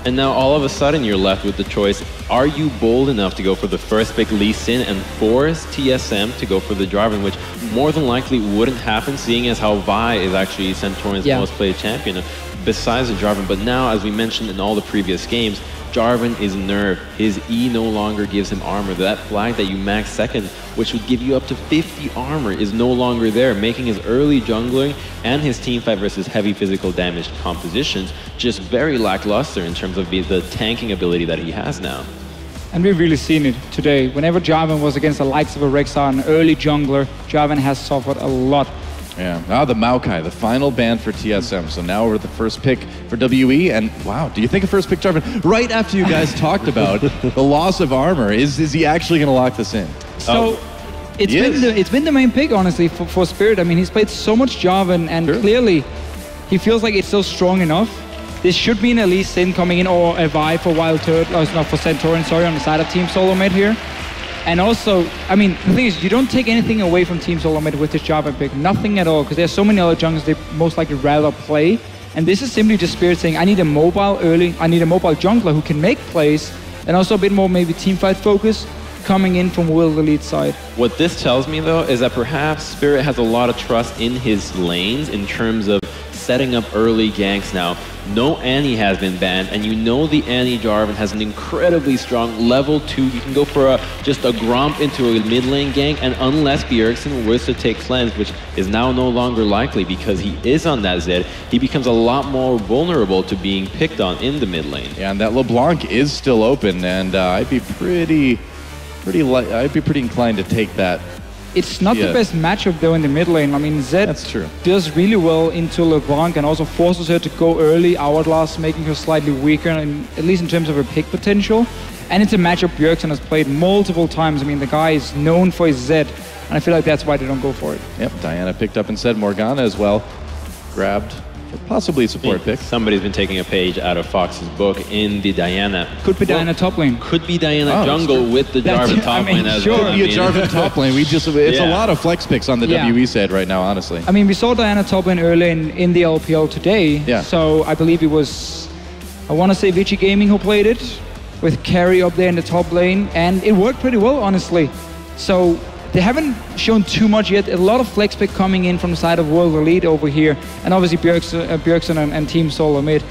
And now all of a sudden you're left with the choice, are you bold enough to go for the first pick Lee Sin and force TSM to go for the Jarvan, which more than likely wouldn't happen, seeing as how Vi is actually Santorin's most played champion besides the Jarvan. But now, as we mentioned in all the previous games, Jarvan is nerfed. His E no longer gives him armor. That flag that you max second, which would give you up to 50 armor, is no longer there, making his early jungling and his teamfight versus heavy physical damage compositions just very lackluster in terms of the tanking ability that he has now. And we've really seen it today. Whenever Jarvan was against the likes of a Rek'Sai, an early jungler, Jarvan has suffered a lot. Yeah, now the Maokai, the final ban for TSM. So now we're the first pick for WE, and wow, do you think a first pick Jarvan? Right after you guys talked about the loss of armor, is he actually going to lock this in? So it's been the main pick, honestly, for Spirit. I mean, he's played so much Jarvan, and clearly he feels like it's still strong enough. This should be an Lee Sin coming in, or a Vi for Wildturtle, or not for Santorin, sorry, on the side of Team Solomid here. And also, I mean, the thing is, you don't take anything away from Team Solomid with this Jarvan pick. Nothing at all, because there's so many other junglers they most likely rather play. And this is simply just Spirit saying, I need a mobile early, I need a mobile jungler who can make plays, and also a bit more maybe teamfight focus coming in from Will Elite side. What this tells me, though, is that perhaps Spirit has a lot of trust in his lanes in terms of setting up early ganks now. No Annie has been banned, and you know the Annie Jarvan has an incredibly strong level 2. You can go for just a Gromp into a mid lane gank, and unless Bjergsen was to take cleanse, which is now no longer likely because he is on that Zed, he becomes a lot more vulnerable to being picked on in the mid lane. Yeah, and that LeBlanc is still open, and I'd be pretty inclined to take that. It's not the best matchup though in the mid lane. I mean, Zed does really well into LeBlanc and also forces her to go early Hourglass, making her slightly weaker, at least in terms of her pick potential. And it's a matchup Bjergsen has played multiple times. I mean, the guy is known for his Zed, and I feel like that's why they don't go for it. Yep, Diana picked up and said Morgana as well. Grabbed for possibly a support pick. Somebody's been taking a page out of Fox's book in the Diana. Could be Diana top lane. Could be Diana jungle with the Jarvan top lane as well. Could be a Jarvan top lane. It's a lot of flex picks on the WE side right now, honestly. I mean, we saw Diana top lane early in the LPL today. Yeah. So I believe it was, I want to say YuZhe Gaming who played it, with Carry up there in the top lane, and it worked pretty well, honestly. So they haven't shown too much yet. A lot of flex pick coming in from the side of World Elite over here, and obviously Bjergsen and Team Solomid.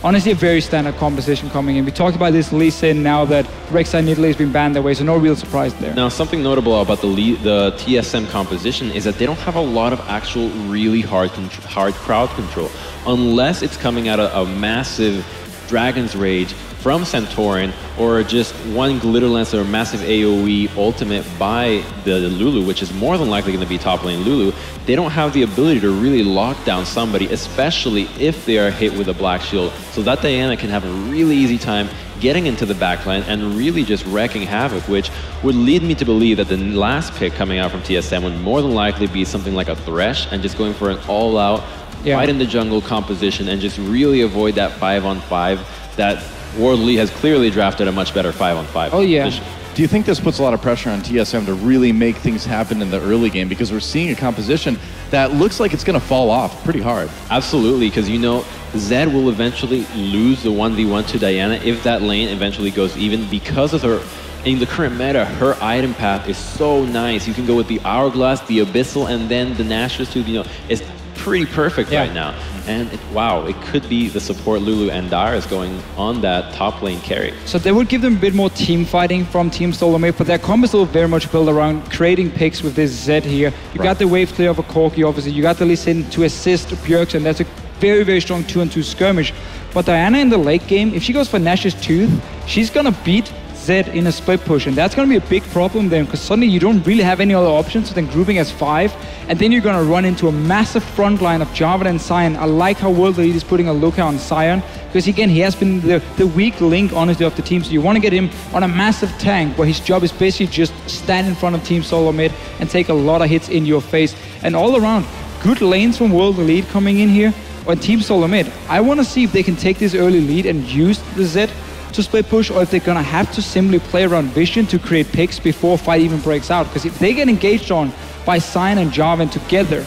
Honestly, a very standard composition coming in. We talked about this Lee Sin now that Rek'Sai and Nidalee has been banned away, so no real surprise there. Now, something notable about the TSM composition is that they don't have a lot of actual really hard crowd control, unless it's coming out of a massive Dragon's Rage from Santorin, or just one Glitter Lance or massive AoE ultimate by the Lulu, which is more than likely going to be top lane Lulu. They don't have the ability to really lock down somebody, especially if they are hit with a Black Shield. So that Diana can have a really easy time getting into the backline and really just wrecking havoc, which would lead me to believe that the last pick coming out from TSM would more than likely be something like a Thresh and just going for an all-out fight in the jungle composition and just really avoid that 5-on-5 that World Elite has clearly drafted a much better 5-on-5 position. Do you think this puts a lot of pressure on TSM to really make things happen in the early game? Because we're seeing a composition that looks like it's going to fall off pretty hard. Absolutely, because you know, Zed will eventually lose the 1v1 to Diana if that lane eventually goes even, because of her, in the current meta, her item path is so nice. You can go with the Hourglass, the Abyssal, and then the Nashor's Tooth. You know, it's pretty perfect right now. And wow, it could be the support Lulu and Dyrus going on that top lane carry. So they would give them a bit more team fighting from Team Solomid, but their combo is still very much built around creating picks with this Zed here. You got the wave clear of a Corki, obviously. You got the Lee Sin to assist Bjergsen. That's a very, very strong 2-on-2 skirmish. But Diana in the late game, if she goes for Nash's Tooth, she's gonna beat Zed in a split push, and that's going to be a big problem then, because suddenly you don't really have any other options than grouping as 5, and then you're going to run into a massive front line of Jarvan and Sion. I like how World Elite is putting Aluka on Sion, because again, he has been the weak link, honestly, of the team, so you want to get him on a massive tank, where his job is basically just stand in front of Team Solomid and take a lot of hits in your face. And all around, good lanes from World Elite coming in here. On Team Solomid, I want to see if they can take this early lead and use the Zed to split push, or if they're gonna have to simply play around vision to create picks before fight even breaks out. Because if they get engaged on by Sion and Jarvan together,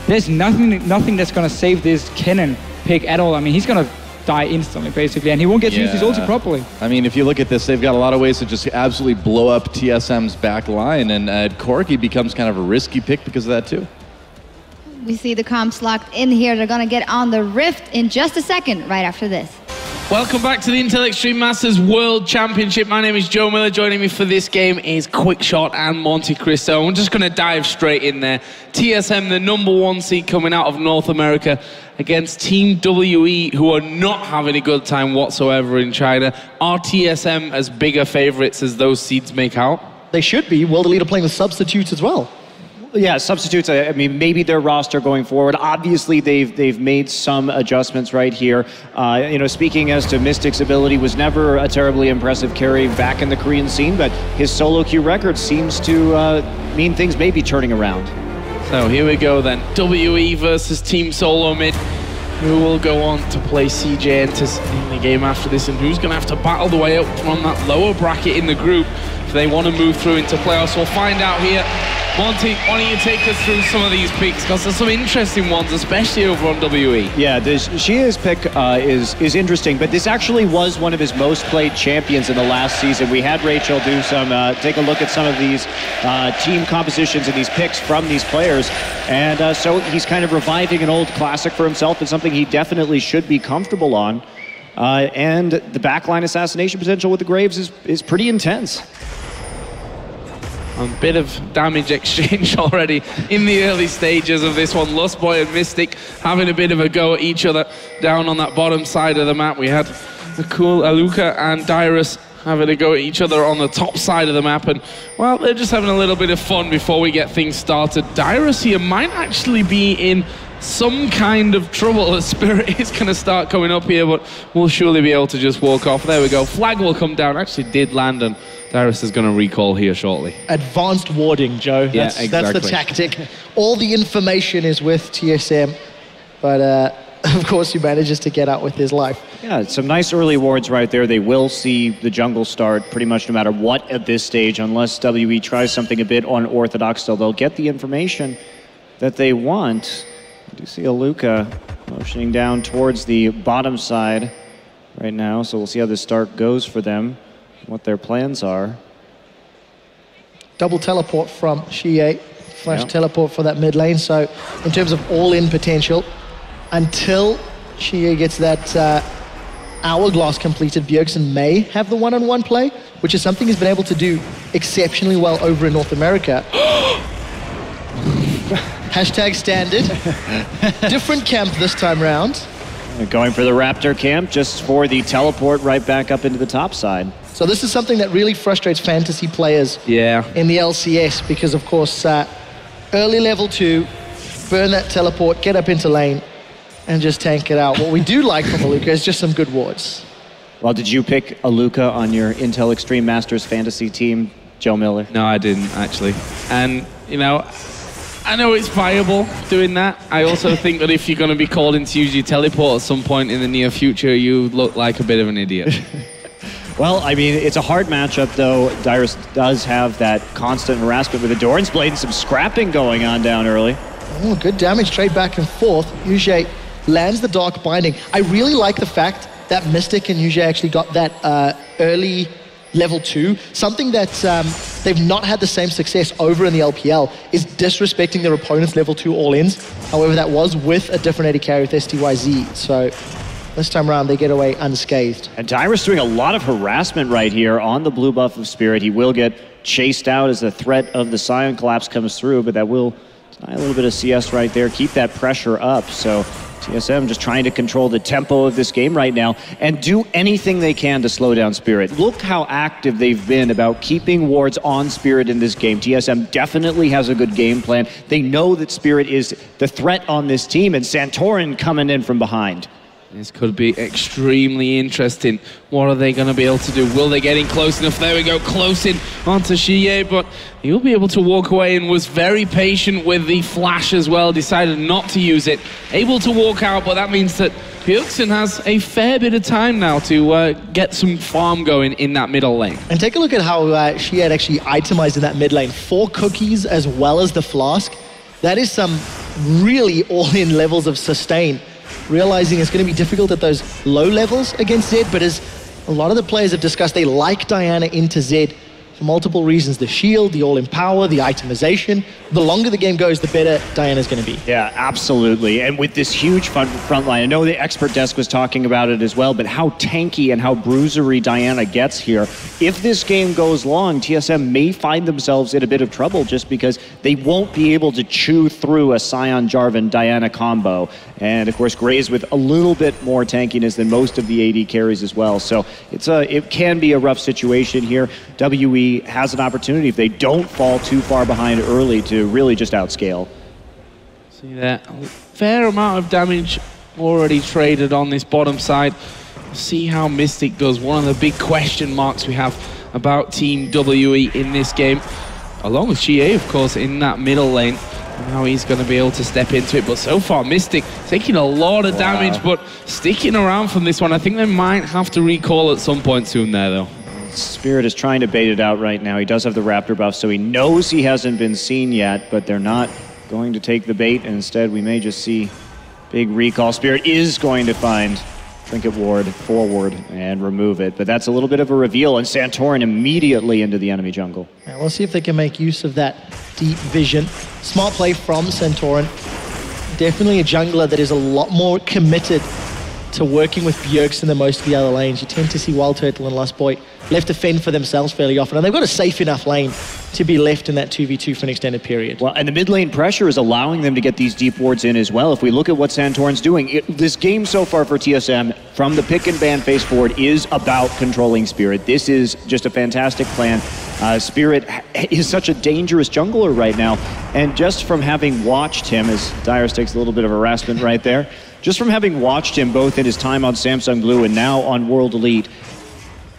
there's nothing that's gonna save this Kennen pick at all. I mean, he's gonna die instantly, basically, and he won't get to use his ulti properly. I mean, if you look at this, they've got a lot of ways to just absolutely blow up TSM's back line, and Corki becomes kind of a risky pick because of that too. We see the comps locked in here. They're going to get on the Rift in just a second, right after this. Welcome back to the Intel Extreme Masters World Championship. My name is Joe Miller. Joining me for this game is QuickShot and MonteCristo. We're just going to dive straight in there. TSM, the #1 seed coming out of North America, against Team WE, who are not having a good time whatsoever in China. Are TSM as bigger favorites as those seeds make out? They should be. World Elite are playing with substitutes as well. Yeah, substitutes, I mean, maybe their roster going forward. Obviously, they've made some adjustments right here. You know, speaking as to Mystic's ability, was never a terribly impressive carry back in the Korean scene, but his solo queue record seems to mean things may be turning around. So here we go then. WE versus Team Solomid, who will go on to play CJ enters in the game after this, and who's going to have to battle the way up from that lower bracket in the group if they want to move through into playoffs. We'll find out here. Monty, why don't you take us through some of these picks, because there's some interesting ones, especially over on WE. Yeah, Xiye's pick is interesting, but this actually was one of his most played champions in the last season. We had Rachel do some, take a look at some of these team compositions and these picks from these players, and so he's kind of reviving an old classic for himself and something he definitely should be comfortable on. And the backline assassination potential with the Graves is pretty intense. A bit of damage exchange already in the early stages of this one. Lustboy and Mystic having a bit of a go at each other down on that bottom side of the map. We had the cool Aluka and Dyrus having a go at each other on the top side of the map, and well, they're just having a little bit of fun before we get things started. Dyrus here might actually be in some kind of trouble as Spirit is going to start coming up here, but we'll surely be able to just walk off. There we go. Flag will come down. Actually did land, and Dyrus is going to recall here shortly. Advanced warding, Joe. Yeah, exactly. That's the tactic. All the information is with TSM, but of course he manages to get out with his life. Yeah, some nice early wards right there. They will see the jungle start pretty much no matter what at this stage, unless WE tries something a bit unorthodox. So they'll get the information that they want. I do see Aluka motioning down towards the bottom side right now, so we'll see how this start goes for them, what their plans are. Double teleport from Xiye, flash teleport for that mid lane, so in terms of all-in potential, until Xiye gets that hourglass completed, Bjergsen may have the one-on-one play, which is something he's been able to do exceptionally well over in North America. Hashtag standard. Different camp this time round. Going for the Raptor camp just for the teleport right back up into the top side. So this is something that really frustrates fantasy players in the LCS because, of course, early level 2, burn that teleport, get up into lane, and just tank it out. What we do like from Aluka is just some good wards. Well, did you pick Aluka on your Intel Extreme Masters fantasy team, Joe Miller? No, I didn't, actually. And, you know, I know it's viable doing that. I also think that if you're going to be called in to use your teleport at some point in the near future, you look like a bit of an idiot. Well, I mean, it's a hard matchup, though. Dyrus does have that constant harassment with the Doran's Blade and some scrapping going on down early. Oh, good damage trade back and forth. YuZhe lands the Dark Binding. I really like the fact that Mystic and YuZhe actually got that early level 2. Something that they've not had the same success over in the LPL is disrespecting their opponent's level 2 all-ins. However, that was with a different AD carry with STYZ. So this time around, they get away unscathed. And Dyrus doing a lot of harassment right here on the blue buff of Spirit. He will get chased out as the threat of the Sion collapse comes through, but that will deny a little bit of CS right there, keep that pressure up. So TSM just trying to control the tempo of this game right now and do anything they can to slow down Spirit. Look how active they've been about keeping wards on Spirit in this game. TSM definitely has a good game plan. They know that Spirit is the threat on this team, and Santorin coming in from behind. This could be extremely interesting. What are they going to be able to do? Will they get in close enough? There we go, close in onto Xiye, but he'll be able to walk away and was very patient with the flash as well, decided not to use it. Able to walk out, but that means that Bjergsen has a fair bit of time now to get some farm going in that middle lane. And take a look at how Xiye had actually itemized in that mid lane. 4 cookies as well as the flask. That is some really all-in levels of sustain realizing it's going to be difficult at those low levels against Zed, but as a lot of the players have discussed, they like Diana into Zed for multiple reasons. The shield, the all-in power, the itemization. The longer the game goes, the better Diana's going to be. Yeah, absolutely. And with this huge front line, I know the expert desk was talking about it as well, but how tanky and how bruisery Diana gets here. If this game goes long, TSM may find themselves in a bit of trouble just because they won't be able to chew through a Sion, Jarvan, Diana combo. And of course, Graves with a little bit more tankiness than most of the AD carries as well. So it can be a rough situation here. WE has an opportunity if they don't fall too far behind early to really just outscale. See that fair amount of damage already traded on this bottom side. See how Mystic does. One of the big question marks we have about Team WE in this game, along with Xiye, of course, in that middle lane. Now he's going to be able to step into it, but so far Mystic taking a lot of damage, but sticking around from this one. I think they might have to recall at some point soon there, though. Spirit is trying to bait it out right now. He does have the Raptor buff, so he knows he hasn't been seen yet, but they're not going to take the bait, and instead we may just see big recall. Spirit is going to find Trinket Ward forward and remove it, but that's a little bit of a reveal, and Santorin immediately into the enemy jungle. Yeah, we'll see if they can make use of that deep vision. Smart play from Santorin. Definitely a jungler that is a lot more committed to working with Bjergsen than most of the other lanes. You tend to see Wildturtle and Lustboy left to fend for themselves fairly often, and they've got a safe enough lane to be left in that 2v2 for an extended period. Well, and the mid lane pressure is allowing them to get these deep wards in as well. If we look at what Santorin's doing, this game so far for TSM, from the pick and ban phase forward, is about controlling Spirit. This is just a fantastic plan. Spirit is such a dangerous jungler right now, and just from having watched him, as Dyrus takes a little bit of harassment right there, just from having watched him both in his time on Samsung Blue and now on World Elite,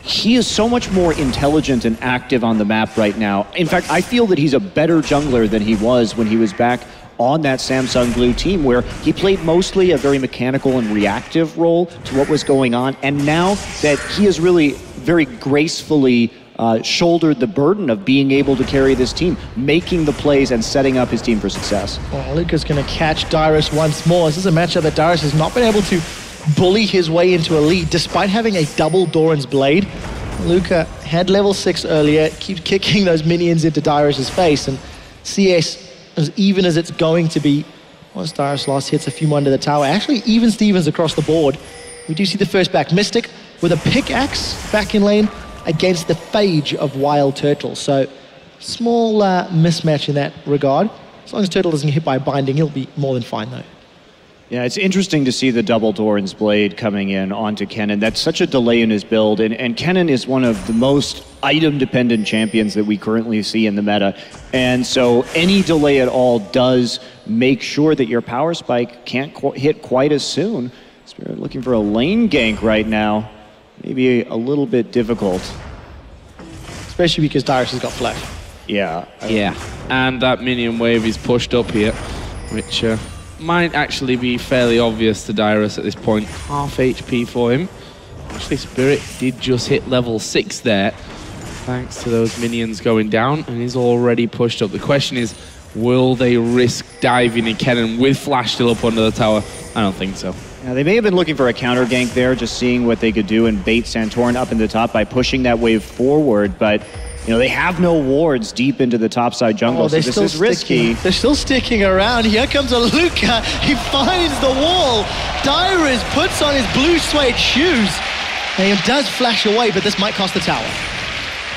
he is so much more intelligent and active on the map right now. In fact, I feel that he's a better jungler than he was when he was back on that Samsung Blue team, where he played mostly a very mechanical and reactive role to what was going on. And now that he has really very gracefully shouldered the burden of being able to carry this team, making the plays and setting up his team for success. Well, Aluka's going to catch Dyrus once more. This is a matchup that Dyrus has not been able to bully his way into a lead, despite having a double Doran's Blade. Aluka had level 6 earlier, keeps kicking those minions into Dyrus's face, and CS, as even as it's going to be, once Dyrus last hits a few more under the tower, actually even Stevens across the board. We do see the first back. Mystic with a pickaxe back in lane against the Phage of Wildturtle. So small mismatch in that regard. As long as Turtle doesn't get hit by a binding, he'll be more than fine though. Yeah, it's interesting to see the double Doran's Blade coming in onto Kennen. That's such a delay in his build, and Kennen is one of the most item-dependent champions that we currently see in the meta. And so any delay at all does make sure that your power spike can't hit quite as soon. Spirit looking for a lane gank right now. Maybe a little bit difficult. Especially because Dyrus has got flash. Yeah. Yeah, and that minion wave is pushed up here, which might actually be fairly obvious to Dyrus at this point. Half HP for him. Actually, Spirit did just hit level 6 there, thanks to those minions going down, and he's already pushed up. The question is, will they risk diving in Kennen with Flash still up under the tower? I don't think so. Yeah, they may have been looking for a counter gank there, just seeing what they could do and bait Santorin up in the top by pushing that wave forward, but you know, they have no wards deep into the topside jungle, so this is risky. They're still sticking around. Here comes Aluka. He finds the wall. Dyrus puts on his blue suede shoes. And he does flash away, but this might cost the tower.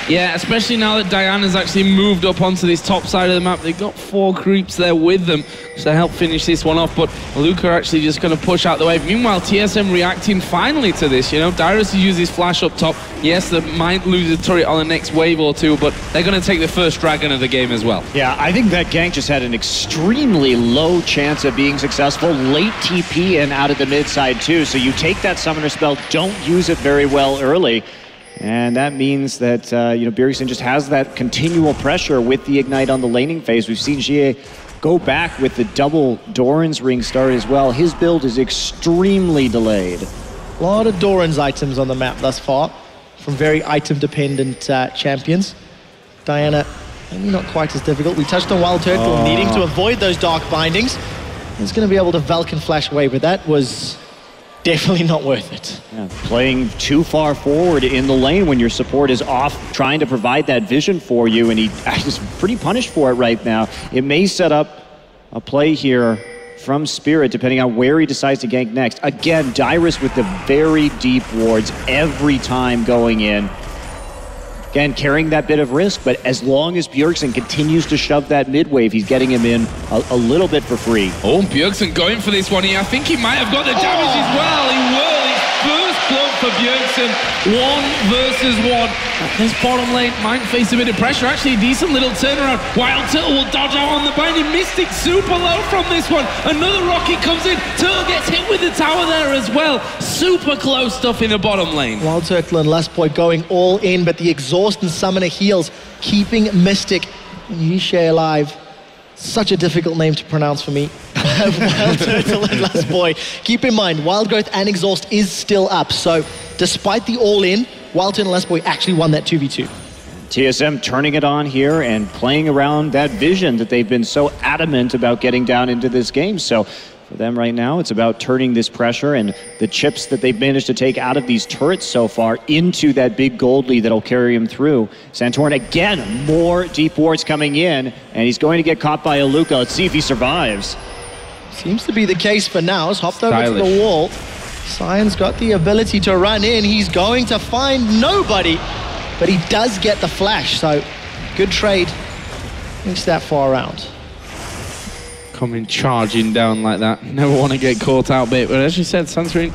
Yeah, especially now that Diana's actually moved up onto this top side of the map. They've got 4 creeps there with them to help finish this one off, but Aluka are actually just going to push out the wave. Meanwhile, TSM reacting finally to this, you know. Dyrus uses his flash up top. Yes, they might lose a turret on the next wave or two, but they're going to take the first dragon of the game as well. Yeah, I think that gank just had an extremely low chance of being successful. Late TP and out of the mid side too, so you take that summoner spell, don't use it very well early. And that means that, you know, Bjergsen just has that continual pressure with the Ignite on the laning phase. We've seen Xiye go back with the double Doran's ring start as well. His build is extremely delayed. A lot of Doran's items on the map thus far from very item-dependent champions. Diana, maybe not quite as difficult. We touched on Wildturtle needing to avoid those dark bindings. He's going to be able to Vulcan flash away, but that was definitely not worth it. Yeah, playing too far forward in the lane when your support is off, trying to provide that vision for you, and he's pretty punished for it right now. It may set up a play here from Spirit, depending on where he decides to gank next. Again, Dyrus with the very deep wards every time going in. Again, carrying that bit of risk, but as long as Bjergsen continues to shove that mid wave, he's getting him in a little bit for free. Oh, Bjergsen going for this one here. I think he might have got the damage as well. He will. His first blood for Bjergsen. 1 versus 1. This bottom lane might face a bit of pressure. Actually, a decent little turnaround. Wildturtle will dodge out on the binding. Mystic super low from this one. Another rocket comes in. Turtle gets hit with the tower there as well. Super close stuff in the bottom lane. Wildturtle and Lustboy going all in, but the exhaust and summoner heals, keeping Mystic and Xiye alive. Such a difficult name to pronounce for me. Wildturtle and Lustboy. Keep in mind, Wild Growth and Exhaust is still up, so despite the all-in, Wildturtle and Lustboy actually won that 2v2. TSM turning it on here and playing around that vision that they've been so adamant about getting down into this game. So for them right now, it's about turning this pressure and the chips that they've managed to take out of these turrets so far into that big gold lead that'll carry him through. Santorin again, more deep wards coming in, and he's going to get caught by Aluka. Let's see if he survives. Seems to be the case for now. He's hopped over to the wall. Sion's got the ability to run in. He's going to find nobody, but he does get the flash, so good trade. Thinks that far around. Coming charging down like that. Never want to get caught out bit, but as you said, Santorin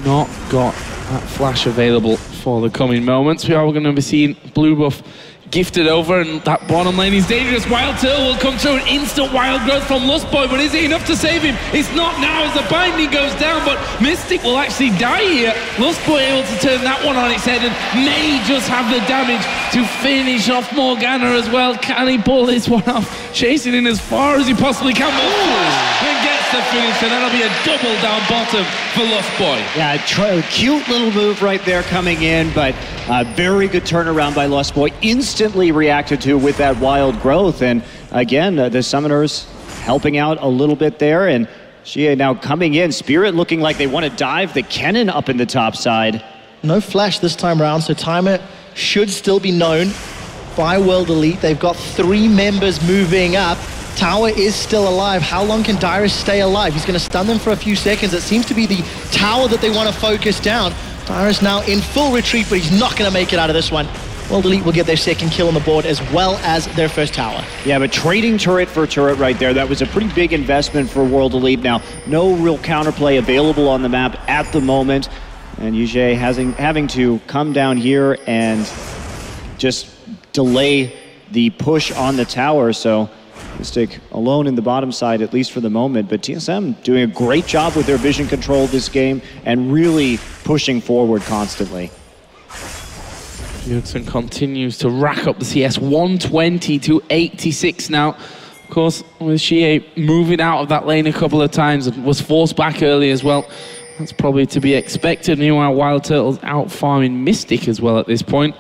not got that flash available for the coming moments. We are going to be seeing blue buff gifted over, and that bottom lane is dangerous. Wildturtle will come through, an instant wild growth from Lustboy, but is it enough to save him? It's not now as the binding goes down, but Mystic will actually die here. Lustboy able to turn that one on its head and may just have the damage to finish off Morgana as well. Can he pull this one off? Chasing in as far as he possibly can. And gets the finish, and that'll be a double down bottom for Lustboy. Yeah, cute little move right there coming in, but a very good turnaround by Lustboy. Instantly reacted to with that wild growth, and again, the summoners helping out a little bit there, and Xiye now coming in. Spirit looking like they want to dive the Kennen up in the top side. No flash this time around, so timer should still be known by World Elite. They've got 3 members moving up. Tower is still alive. How long can Dyrus stay alive? He's going to stun them for a few seconds. It seems to be the tower that they want to focus down. Dyrus now in full retreat, but he's not going to make it out of this one. World Elite will get their second kill on the board as well as their first tower. Yeah, but trading turret for turret right there, that was a pretty big investment for World Elite. Now, no real counterplay available on the map at the moment, and YuZhe having to come down here and just delay the push on the tower, so Mystic alone in the bottom side, at least for the moment, but TSM doing a great job with their vision control this game and really pushing forward constantly. Bjergsen continues to rack up the CS, 120 to 86 now. Of course, with Xiye moving out of that lane a couple of times and was forced back early as well. That's probably to be expected. Meanwhile, Wildturtle's out farming Mystic as well at this point.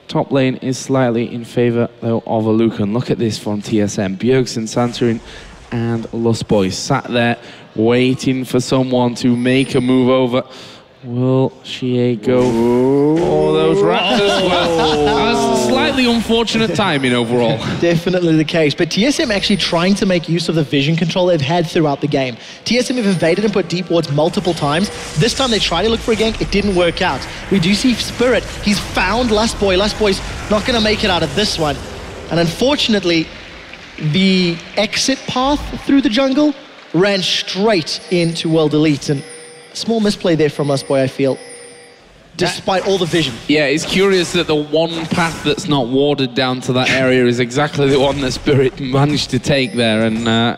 Top lane is slightly in favor, though, of Aluka. And look at this from TSM. Bjergsen, Santorin, and Lustboy sat there waiting for someone to make a move over. Will Xiye go? Oh, those raptors were slightly unfortunate timing overall. Definitely the case, but TSM actually trying to make use of the vision control they've had throughout the game. TSM have invaded and put deep wards multiple times. This time they tried to look for a gank, it didn't work out. We do see Spirit, he's found Lustboy. Lustboy's not going to make it out of this one. And unfortunately, the exit path through the jungle ran straight into World Elite, and small misplay there from Lustboy, I feel, despite all the vision. Yeah, it's curious that the one path that's not warded down to that area is exactly the one that Spirit managed to take there, and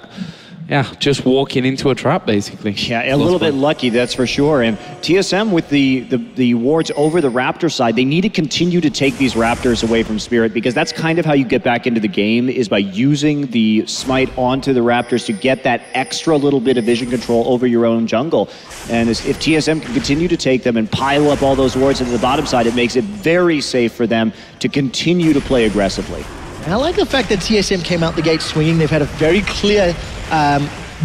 yeah, just walking into a trap, basically. Yeah, a little bit lucky, that's for sure. And TSM with the wards over the Raptor side, they need to continue to take these Raptors away from Spirit, because that's kind of how you get back into the game, is by using the smite onto the Raptors to get that extra little bit of vision control over your own jungle. And if TSM can continue to take them and pile up all those wards into the bottom side, it makes it very safe for them to continue to play aggressively. And I like the fact that TSM came out the gate swinging. They've had a very clear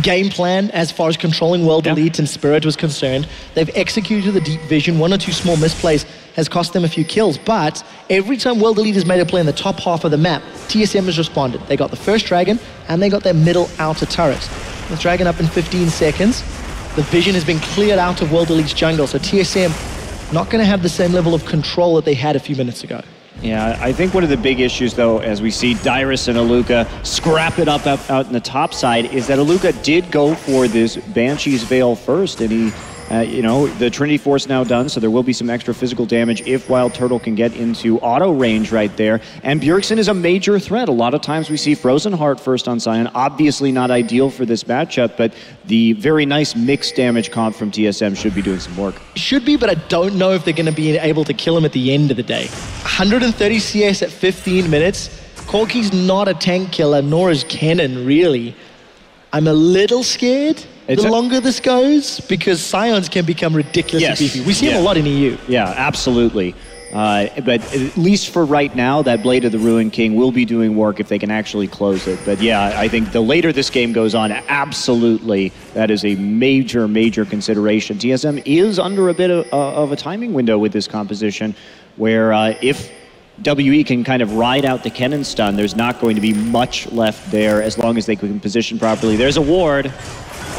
game plan as far as controlling World Elite and Spirit was concerned. They've executed the deep vision. 1 or 2 small misplays has cost them a few kills, but every time World Elite has made a play in the top half of the map, TSM has responded. They got the first Dragon, and they got their middle outer turret. The Dragon up in 15 seconds. The vision has been cleared out of World Elite's jungle, so TSM not going to have the same level of control that they had a few minutes ago. Yeah, I think one of the big issues, though, as we see Dyrus and Aluka scrap it up out in the top side, is that Aluka did go for this Banshee's Veil first, and he, you know, the Trinity Force now done, so there will be some extra physical damage if Wildturtle can get into auto range right there. And Bjergsen is a major threat. A lot of times we see Frozen Heart first on Sion. Obviously not ideal for this matchup, but the very nice mixed damage comp from TSM should be doing some work. Should be, but I don't know if they're going to be able to kill him at the end of the day. 130 CS at 15 minutes. Corki's not a tank killer, nor is Kennen, really. I'm a little scared the longer this goes, because Sions can become ridiculously beefy. We see him a lot in EU. Yeah, absolutely. But at least for right now, that Blade of the Ruin King will be doing work if they can actually close it. But yeah, I think the later this game goes on, absolutely, that is a major, major consideration. TSM is under a bit of a timing window with this composition, where if WE can kind of ride out the Kennen stun, there's not going to be much left there as long as they can position properly. There's a ward.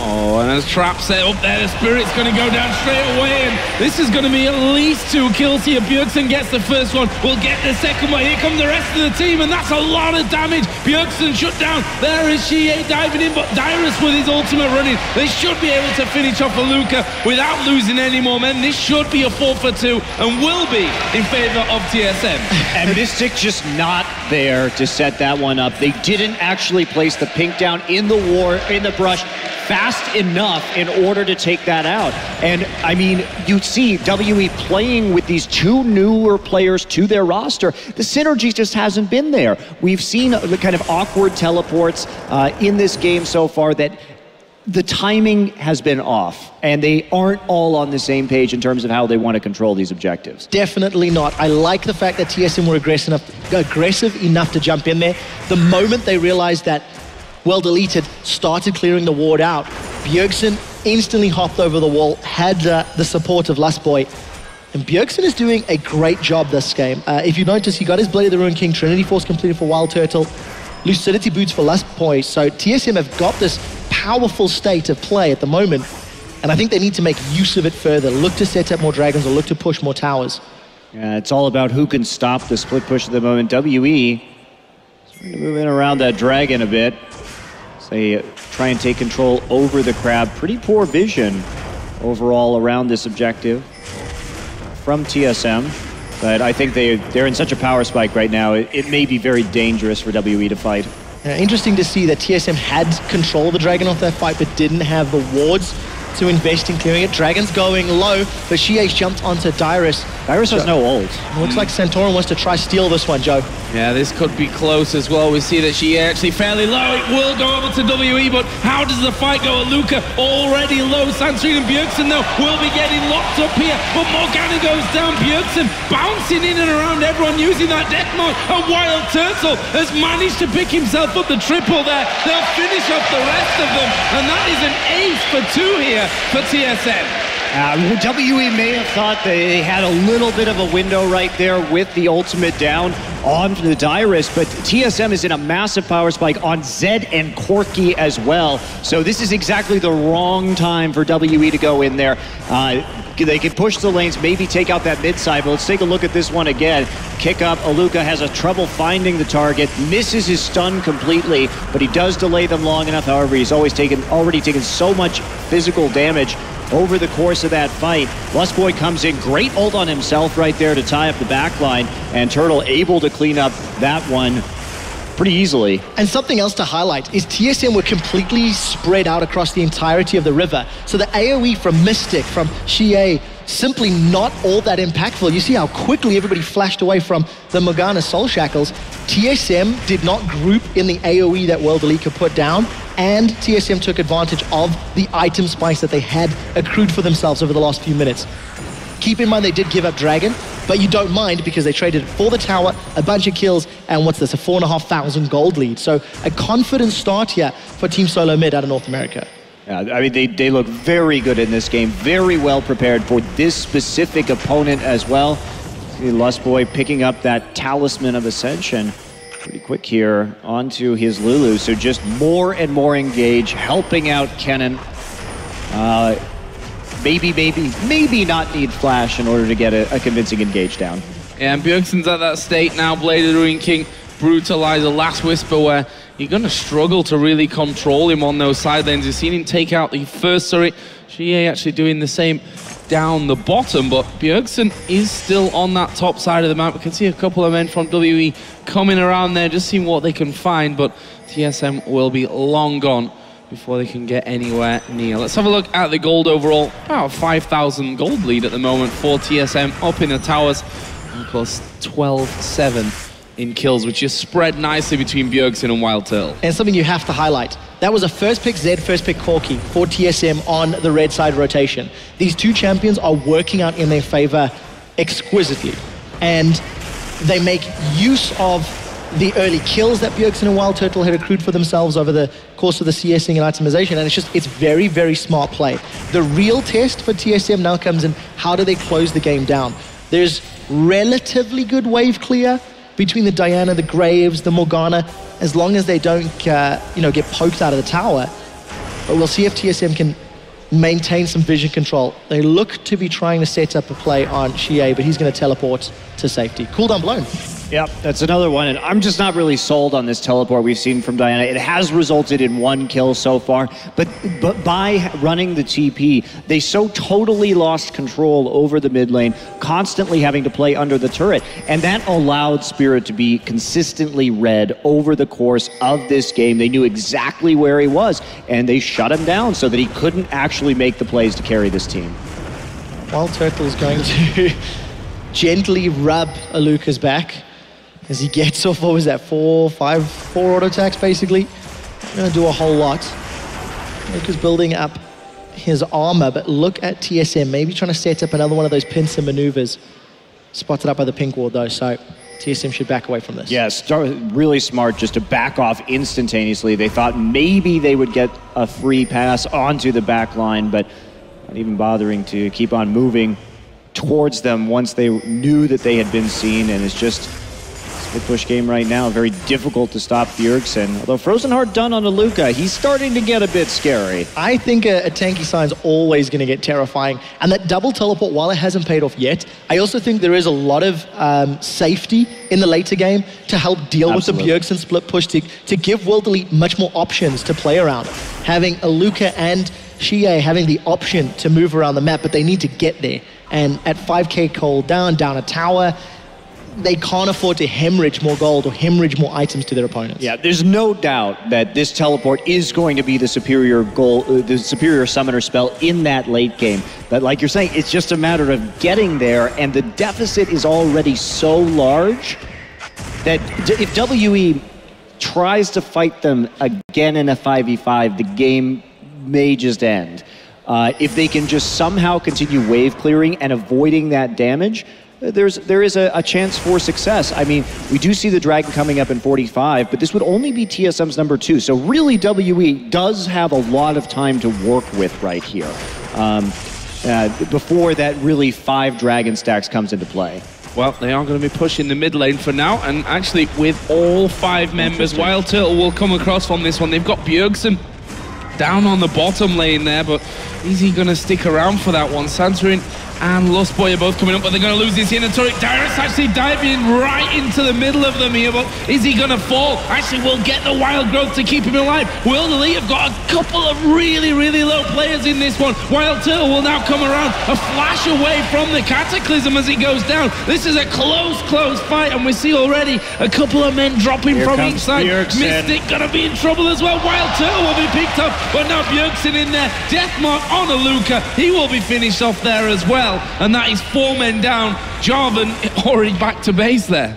Oh, and as trap set up there, the Spirit's going to go down straight away, and this is going to be at least 2 kills here. Bjergsen gets the first one, will get the second one. Here come the rest of the team, and that's a lot of damage. Bjergsen shut down. There is Xiye diving in, but Dyrus with his ultimate running. They should be able to finish off Aluka without losing any more men. This should be a 4 for 2, and will be in favor of TSM. And Mystic just not there to set that one up. They didn't actually place the pink down in the brush fast enough in order to take that out. And I mean, you see WE playing with these 2 newer players to their roster. The synergy just hasn't been there. We've seen the kind of awkward teleports in this game so far that the timing has been off, and they aren't all on the same page in terms of how they want to control these objectives. Definitely not. I like the fact that TSM were aggressive enough to jump in there. The moment they realized that World Elite had started clearing the ward out, Bjergsen instantly hopped over the wall, had the support of Lustboy, and Bjergsen is doing a great job this game. If you notice, he got his Blade of the Ruin King, Trinity Force completed for Wildturtle, Lucidity Boots for Lustboy, so TSM have got this powerful state of play at the moment, and I think they need to make use of it further, look to set up more dragons or look to push more towers. Yeah, it's all about who can stop the split push at the moment. WE starting to move in around that dragon a bit. They try and take control over the crab. Pretty poor vision overall around this objective from TSM. But I think they're in such a power spike right now, it may be very dangerous for WE to fight. Interesting to see that TSM had control of the dragon off that fight, but didn't have the wards to invest in clearing it. Dragon's going low, but Xiye's jumped onto Dyrus. Dyrus has no ult. Looks like Santorin wants to try steal this one, Joe. Yeah, this could be close as well. We see that Xiye actually fairly low. It will go over to WE, but how does the fight go? Aluka already low. Santorin and Bjergsen, though, will be getting locked up here, but Morgana goes down. Bjergsen bouncing in and around everyone using that death mode. A Wildturtle has managed to pick himself up the triple there. They'll finish off the rest of them, and that is an ace for 2 here for TSM. WE may have thought they had a little bit of a window right there with the ultimate down on the Dyrus, but TSM is in a massive power spike on Zed and Corki as well. So this is exactly the wrong time for WE to go in there. They can push the lanes, maybe take out that mid side, but let's take a look at this one again. Kick up, Aluka has a trouble finding the target, misses his stun completely, but he does delay them long enough. However, he's already taken so much physical damage over the course of that fight. Lustboy comes in, great ult on himself right there to tie up the back line, and Turtle able to clean up that one pretty easily. And something else to highlight is TSM were completely spread out across the entirety of the river. So the AoE from Mystic, from Xiye, simply not all that impactful. You see how quickly everybody flashed away from the Morgana Soul Shackles. TSM did not group in the AoE that World Elite could put down, and TSM took advantage of the item spikes that they had accrued for themselves over the last few minutes. Keep in mind they did give up Dragon, but you don't mind because they traded for the tower, a bunch of kills, and what's this, a 4,500 gold lead. So a confident start here for Team Solomid out of North America. Yeah, I mean, they look very good in this game, very well prepared for this specific opponent as well. See Lustboy picking up that Talisman of Ascension pretty quick here onto his Lulu. So just more and more engaged, helping out Kennen. Maybe not need Flash in order to get a convincing engage down. Yeah, and Bjergsen's at that state now, Blade of the Ruin King, Brutalizer, Last Whisper, where you're going to struggle to really control him on those side lanes. You've seen him take out the first turret. Xiye actually doing the same down the bottom, but Bjergsen is still on that top side of the map. We can see a couple of men from WE coming around there, just seeing what they can find, but TSM will be long gone before they can get anywhere near. Let's have a look at the gold overall. About 5,000 gold lead at the moment for TSM up in the towers. And plus 12-7 in kills, which is spread nicely between Bjergsen and Wildturtle. And something you have to highlight. That was a first pick Zed, first pick Corki for TSM on the red side rotation. These two champions are working out in their favor exquisitely. And they make use of the early kills that Bjergsen and Wildturtle had accrued for themselves over the course of the CSing and itemization, and it's very, very smart play. The real test for TSM now comes in, how do they close the game down? There's relatively good wave clear between the Diana, the Graves, the Morgana, as long as they don't get poked out of the tower. But we'll see if TSM can maintain some vision control. They look to be trying to set up a play on Xiye, but he's going to teleport to safety. Cooldown blown. Yep, that's another one, and I'm just not really sold on this teleport we've seen from Diana. It has resulted in 1 kill so far, but by running the TP, they so totally lost control over the mid lane, constantly having to play under the turret, and that allowed Spirit to be consistently red over the course of this game. They knew exactly where he was, and they shut him down so that he couldn't actually make the plays to carry this team. Wildturtle's going to gently rub Aluka's back as he gets off, what was that, 4 auto attacks basically. Gonna do a whole lot. Luka's building up his armor, but look at TSM, maybe trying to set up another one of those pincer maneuvers. Spotted up by the pink ward though, so TSM should back away from this. Yeah, really smart just to back off instantaneously. They thought maybe they would get a free pass onto the back line, but not even bothering to keep on moving towards them once they knew that they had been seen, and it's just the push game right now, very difficult to stop Bjergsen. Although Frozen Heart done on Aluka, he's starting to get a bit scary. I think a tanky sign's always going to get terrifying. And that double teleport, while it hasn't paid off yet, I also think there is a lot of safety in the later game to help deal with the Bjergsen split push, to give World Elite much more options to play around. Having Aluka and Xiye having the option to move around the map, but they need to get there. And at 5k cold down a tower, they can't afford to hemorrhage more gold or hemorrhage more items to their opponents. Yeah, there's no doubt that this teleport is going to be the superior the superior summoner spell in that late game. But like you're saying, it's just a matter of getting there, and the deficit is already so large that if WE tries to fight them again in a 5v5, the game may just end. If they can just somehow continue wave clearing and avoiding that damage, there is a chance for success. I mean, we do see the Dragon coming up in 45, but this would only be TSM's number 2. So really, WE does have a lot of time to work with right here before that really 5 Dragon stacks comes into play. Well, they are going to be pushing the mid lane for now, and actually with all 5 members, Wildturtle will come across from this one. They've got Bjergsen down on the bottom lane there, but is he going to stick around for that one? Santorin and Lustboy are both coming up, but they're going to lose this inner turret. Dyrus actually diving right into the middle of them here, but is he going to fall? Actually, we'll get the wild growth to keep him alive. World Elite have got a couple of really, really low players in this one. Wildturtle will now come around, a flash away from the Cataclysm as he goes down. This is a close fight, and we see already a couple of men dropping from each side. Bjergsen. Mystic going to be in trouble as well. Wildturtle will be picked up, but now Bjergsen in there. Deathmark on Aluka. He will be finished off there as well. And that is 4 men down. Jarvan already back to base there.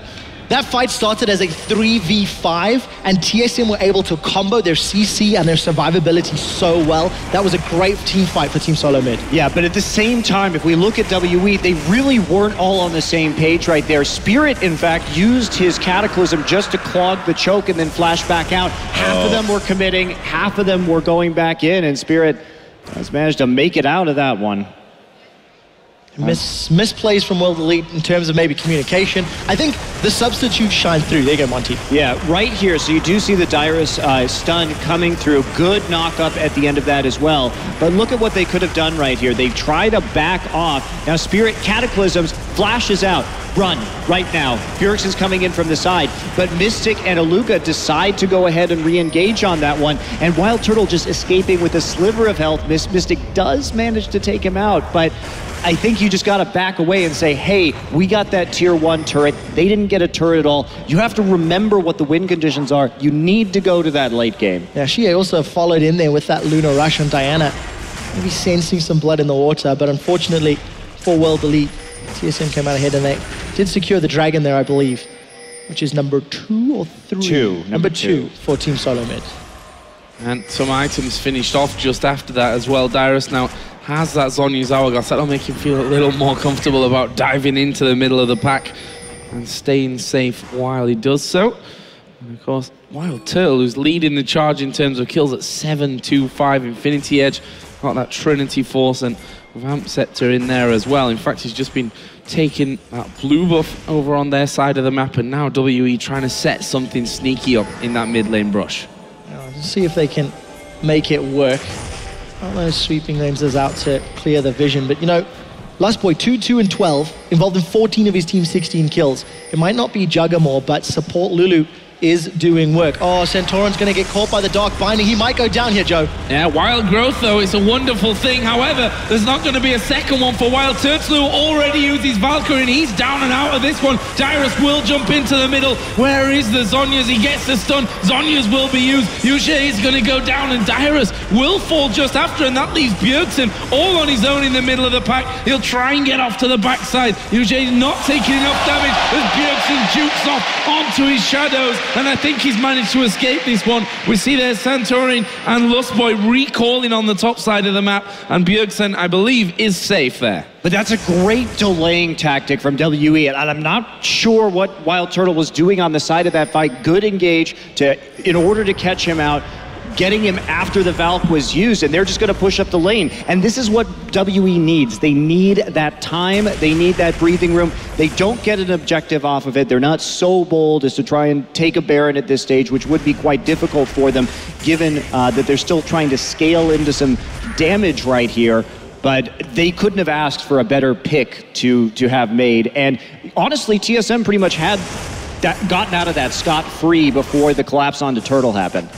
that fight started as a 3v5, and TSM were able to combo their CC and their survivability so well. That was a great team fight for Team Solomid. Yeah, but at the same time, if we look at WE, they really weren't all on the same page right there. Spirit, in fact, used his Cataclysm just to clog the choke and then flash back out. Half of them were committing, half of them were going back in, and Spirit has managed to make it out of that one. Misplays from World Elite in terms of maybe communication. I think the substitutes shine through. There you go, Monty. Yeah, right here. So you do see the Dyrus stun coming through. Good knock-up at the end of that as well. But look at what they could have done right here. They try to back off. Now Spirit Cataclysms flashes out. Run right now. Bjergsen's coming in from the side, but Mystic and Aluka decide to go ahead and re-engage on that one, and Wildturtle just escaping with a sliver of health. Mystic does manage to take him out, but I think you just got to back away and say, hey, we got that tier 1 turret. They didn't get a turret at all. You have to remember what the win conditions are. You need to go to that late game. Yeah, Xiye also followed in there with that Lunar Rush on Diana. Maybe sensing some blood in the water, but unfortunately for World Elite, TSM came out ahead and they did secure the dragon there, I believe, which is number 2 or 3? Number 2 for Team Solomid. And some items finished off just after that as well. Dyrus now has that Zhonya's Hourglass. That'll make him feel a little more comfortable about diving into the middle of the pack and staying safe while he does so. And of course, Wildturtle, who's leading the charge in terms of kills at 7-2-5, Infinity Edge, got that Trinity Force and Vamp Scepter in there as well. In fact, he's just been taking that blue buff over on their side of the map, and now WE trying to set something sneaky up in that mid lane brush. Let's see if they can make it work. All those sweeping lenses out to clear the vision, but you know, Lustboy 2-2-12, involved in 14 of his team's 16 kills. It might not be Juggermore, but support Lulu is doing work. Oh, Santorin's going to get caught by the Dark Binding. He might go down here, Joe. Yeah, Wild Growth, though, it's a wonderful thing. However, there's not going to be a second one for Wildturtle, who already used his Valkyrie, and he's down and out of this one. Dyrus will jump into the middle. Where is the Zhonya's? He gets the stun. Zhonya's will be used. YuZhe is going to go down, and Dyrus will fall just after, and that leaves Bjergsen all on his own in the middle of the pack. He'll try and get off to the backside. YuZhe not taking enough damage as Bjergsen jukes off onto his shadows. And I think he's managed to escape this one. We see there Santorin and Lustboy recalling on the top side of the map, and Bjergsen, I believe, is safe there. But that's a great delaying tactic from WE, and I'm not sure what Wildturtle was doing on the side of that fight. Good engage in order to catch him out, getting him after the Valk was used, and they're just going to push up the lane. And this is what WE needs. They need that time. They need that breathing room. They don't get an objective off of it. They're not so bold as to try and take a Baron at this stage, which would be quite difficult for them, given that they're still trying to scale into some damage right here. But they couldn't have asked for a better pick to have made. And honestly, TSM pretty much had gotten out of that scot-free before the collapse onto Turtle happened.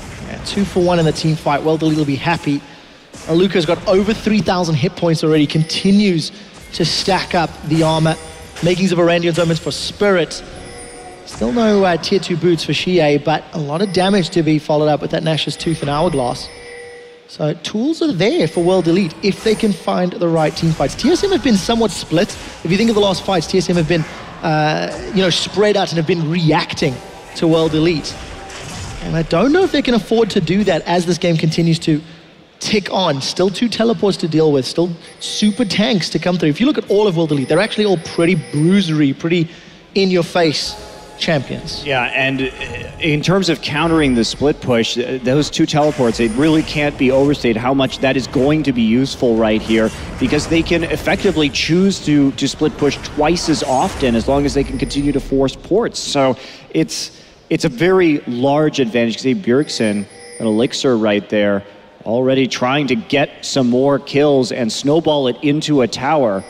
2 for 1 in the team fight. World Elite will be happy. Aluka's got over 3,000 hit points already, continues to stack up the armor. Makings of Arandian's Omens for Spirit. Still no tier 2 boots for Xiye, but a lot of damage to be followed up with that Nash's Tooth and Hourglass. So tools are there for World Elite if they can find the right team fights. TSM have been somewhat split. If you think of the last fights, TSM have been spread out and have been reacting to World Elite. And I don't know if they can afford to do that as this game continues to tick on. Still 2 teleports to deal with, still super tanks to come through. If you look at all of World Elite, they're actually all pretty bruisery, pretty in-your-face champions. Yeah, and in terms of countering the split push, those 2 teleports, it really can't be overstated how much that is going to be useful right here, because they can effectively choose to split push twice as often as long as they can continue to force ports. So it's a very large advantage. See Bjergsen, an elixir right there, already trying to get some more kills and snowball it into a tower.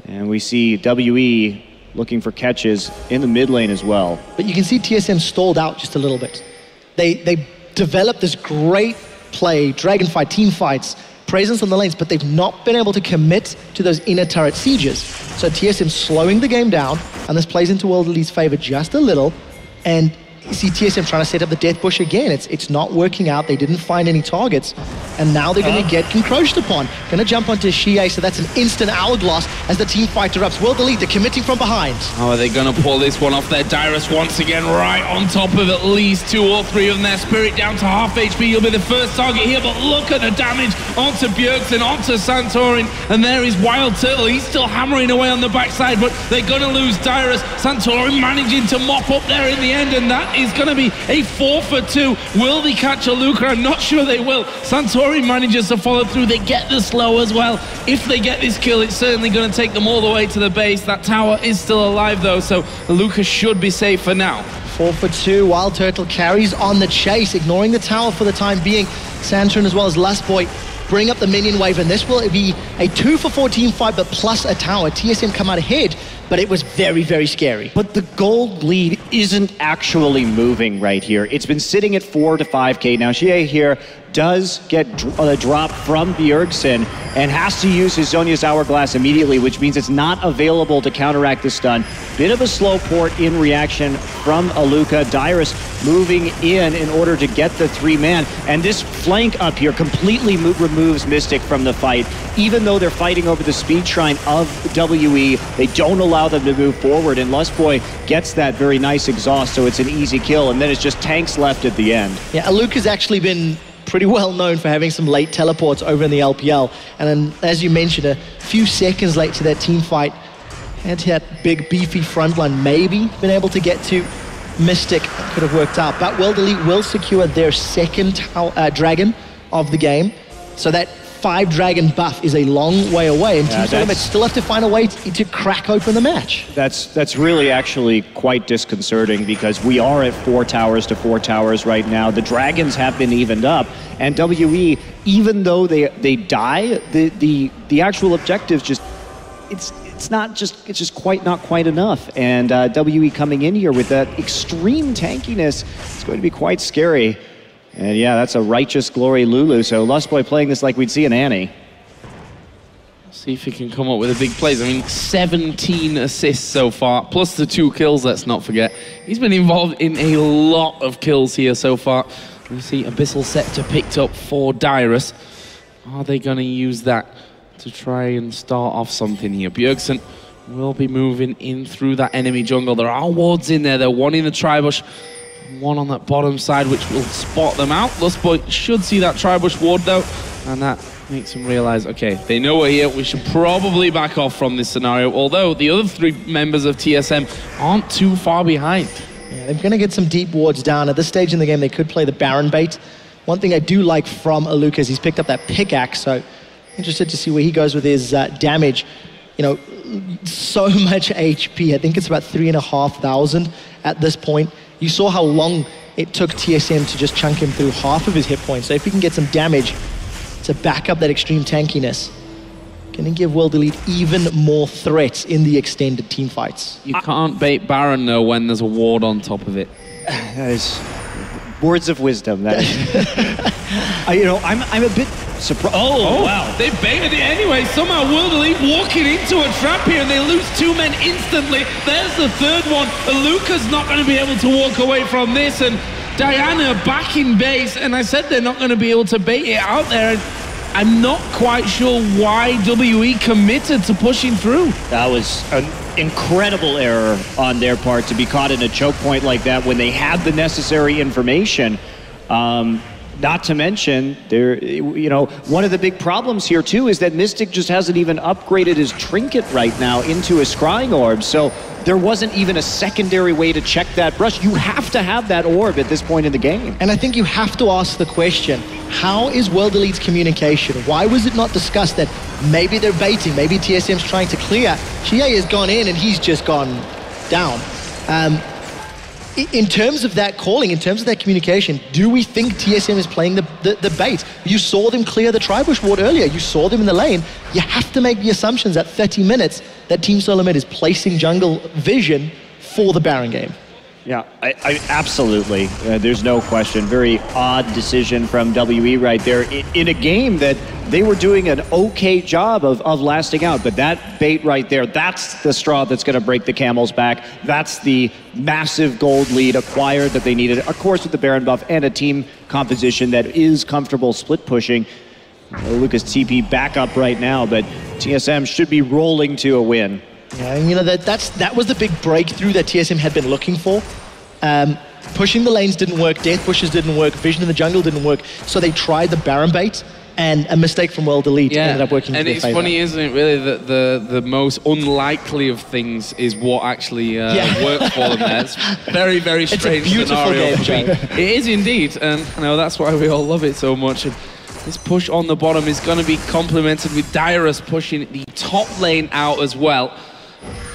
And we see WE looking for catches in the mid lane as well. But you can see TSM stalled out just a little bit. They developed this great play, dragon fight, team fights, presence on the lanes, but they've not been able to commit to those inner turret sieges. So TSM slowing the game down, and this plays into World Elite's favor just a little. And you see TSM trying to set up the death bush again. It's not working out. They didn't find any targets. And now they're going to get encroached upon. Going to jump onto Xiye, so that's an instant hourglass as the team fight erupts. Will delete, they're committing from behind. How are they going to pull this one off there? Dyrus once again right on top of at least 2 or 3 of them there. Spirit down to half HP. He'll be the first target here, but look at the damage onto Bjergsen, onto Santorin. And there is Wildturtle. He's still hammering away on the backside, but they're going to lose Dyrus. Santorin managing to mop up there in the end, and that is going to be a 4 for 2. Will they catch Aluka? I'm not sure they will. Santorin manages to follow through. They get the slow as well. If they get this kill, it's certainly going to take them all the way to the base. That tower is still alive though, so Aluka should be safe for now. 4 for 2. Wildturtle carries on the chase, ignoring the tower for the time being. Santorin as well as Lustboy bring up the minion wave, and this will be a 2 for 4 team fight, but plus a tower. TSM come out ahead, but it was very, very scary. But the gold lead isn't actually moving right here. It's been sitting at 4 to 5K. Now, Xiye here does get a drop from Bjergsen and has to use his Zhonya's Hourglass immediately, which means it's not available to counteract the stun. Bit of a slow port in reaction from Aluka. Dyrus moving in order to get the 3-man. And this flank up here completely removes Mystic from the fight. Even though they're fighting over the speed shrine of WE, they don't allow them to move forward. And Lustboy gets that very nice exhaust, so it's an easy kill. And then it's just tanks left at the end. Yeah, Aluka's actually been pretty well known for having some late teleports over in the LPL. And then, as you mentioned, a few seconds late to that team fight, had that big beefy frontline, maybe been able to get to Mystic. Could have worked out. But World Elite will secure their second dragon of the game. So that 5 dragon buff is a long way away, and Team Solomid still have to find a way to crack open the match. That's really actually quite disconcerting, because we are at 4 towers to 4 towers right now. The dragons have been evened up, and WE, even though they die, the actual objective just it's just not quite enough. And WE coming in here with that extreme tankiness, it's going to be quite scary. And yeah, that's a righteous glory Lulu. So Lustboy playing this like we'd see an Annie. See if he can come up with a big plays. I mean, 17 assists so far, plus the 2 kills, let's not forget. He's been involved in a lot of kills here so far. We see Abyssal Scepter picked up for Dyrus. Are they going to use that to try and start off something here? Bjergsen will be moving in through that enemy jungle. There are wards in there. They're one in the Tribush, one on that bottom side, which will spot them out. Lustboy should see that Tribush ward though, and that makes him realize, okay, they know we're here. We should probably back off from this scenario, although the other 3 members of TSM aren't too far behind. Yeah, they're going to get some deep wards down. At this stage in the game, they could play the Baron bait. One thing I do like from Aluka is he's picked up that pickaxe, so interested to see where he goes with his damage. You know, so much HP. I think it's about 3,500 at this point. You saw how long it took TSM to just chunk him through half of his hit points. So if he can get some damage to back up that extreme tankiness, can he give World Elite even more threats in the extended team fights? You can't bait Baron though when there's a ward on top of it. That is words of wisdom. That is. You know, I'm a bit surprised. Oh, wow. They baited it anyway. Somehow World Elite walking into a trap here, and they lose 2 men instantly. There's the 3rd one. Aluka's not going to be able to walk away from this, and Diana back in base, and I said they're not going to be able to bait it out there. I'm not quite sure why WE committed to pushing through. That was an incredible error on their part to be caught in a choke point like that when they had the necessary information. Not to mention, you know, one of the big problems here too is that Mystic just hasn't even upgraded his trinket right now into a scrying orb. So there wasn't even a secondary way to check that brush. You have to have that orb at this point in the game. And I think you have to ask the question, how is World Elite's communication? Why was it not discussed that maybe they're baiting, maybe TSM's trying to clear? Xiye has gone in and he's just gone down. In terms of that calling, in terms of that communication, do we think TSM is playing the bait? You saw them clear the Tribush ward earlier. You saw them in the lane. You have to make the assumptions at 30 minutes that Team Solomid is placing jungle vision for the Baron game. Yeah, I absolutely. There's no question. Very odd decision from WE right there in a game that they were doing an okay job of lasting out, but that bait right there, that's the straw that's going to break the camel's back. That's the massive gold lead acquired that they needed, of course, with the Baron buff and a team composition that is comfortable split pushing. Lucas TP back up right now, but TSM should be rolling to a win. Yeah, and you know, that was the big breakthrough that TSM had been looking for. Pushing the lanes didn't work, death pushes didn't work, vision in the jungle didn't work, so they tried the Baron bait, and a mistake from World Elite ended up working. And it's funny, isn't it, really, that the most unlikely of things is what actually worked for them there. It's very, very strange scenario. It is indeed, and you know, that's why we all love it so much. And this push on the bottom is going to be complemented with Dyrus pushing the top lane out as well.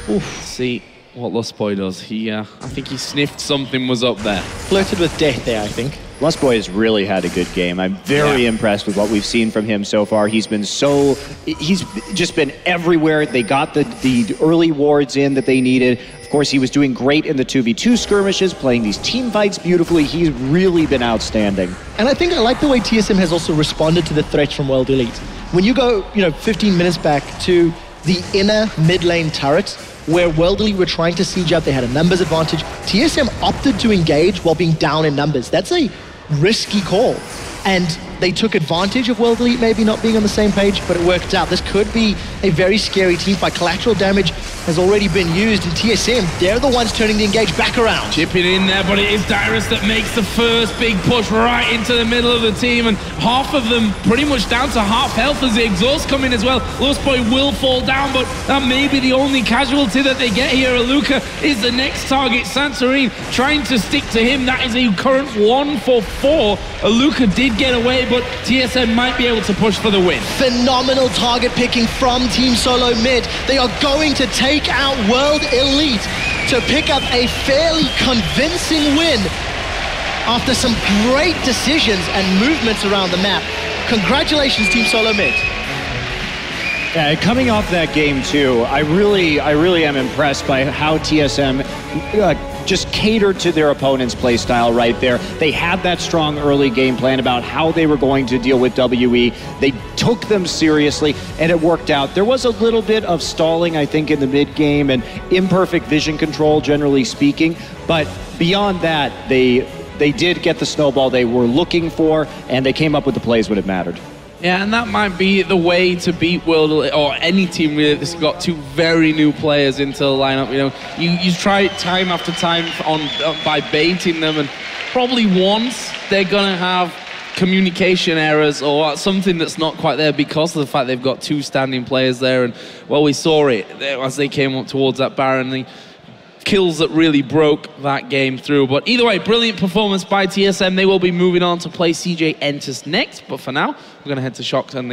Let's see what Lustboy does. I think he sniffed something was up there. Flirted with death there, I think. Lustboy has really had a good game. I'm very impressed with what we've seen from him so far. He's just been everywhere. They got the early wards in that they needed. Of course, he was doing great in the 2v2 skirmishes, playing these team fights beautifully. He's really been outstanding. And I think I like the way TSM has also responded to the threats from World Elite. When you go, 15 minutes back to the inner mid lane turret, where World Elite were trying to siege up, they had a numbers advantage. TSM opted to engage while being down in numbers. That's a risky call. And they took advantage of World Elite maybe not being on the same page, but it worked out. This could be a very scary team fight. Collateral damage has already been used, and TSM, they're the ones turning the engage back around. Chipping in there, but it is Dyrus that makes the first big push right into the middle of the team, and half of them pretty much down to half health as the exhaust come in as well. Lustboy will fall down, but that may be the only casualty that they get here. Aluka is the next target. Santorin trying to stick to him. That is a current 1 for 4. Aluka did get away, but TSM might be able to push for the win. Phenomenal target picking from Team Solomid. They are going to take out World Elite to pick up a fairly convincing win after some great decisions and movements around the map. Congratulations, Team Solomid. Yeah, coming off that game too, I really am impressed by how TSM just catered to their opponent's play style right there. They had that strong early game plan about how they were going to deal with WE. They took them seriously, and it worked out. There was a little bit of stalling, I think, in the mid game and imperfect vision control, generally speaking. But beyond that, they did get the snowball they were looking for, and they came up with the plays when it mattered. Yeah, and that might be the way to beat World Elite, or any team really that's got two very new players into the lineup. You try it time after time by baiting them, and probably once they're gonna have communication errors or something that's not quite there because of the fact they've got two standing players there. And well, we saw it as they came up towards that Baron. The kills that really broke that game through. But either way, brilliant performance by TSM. They will be moving on to play CJ Enters next. But for now, we're going to head to Shocked and the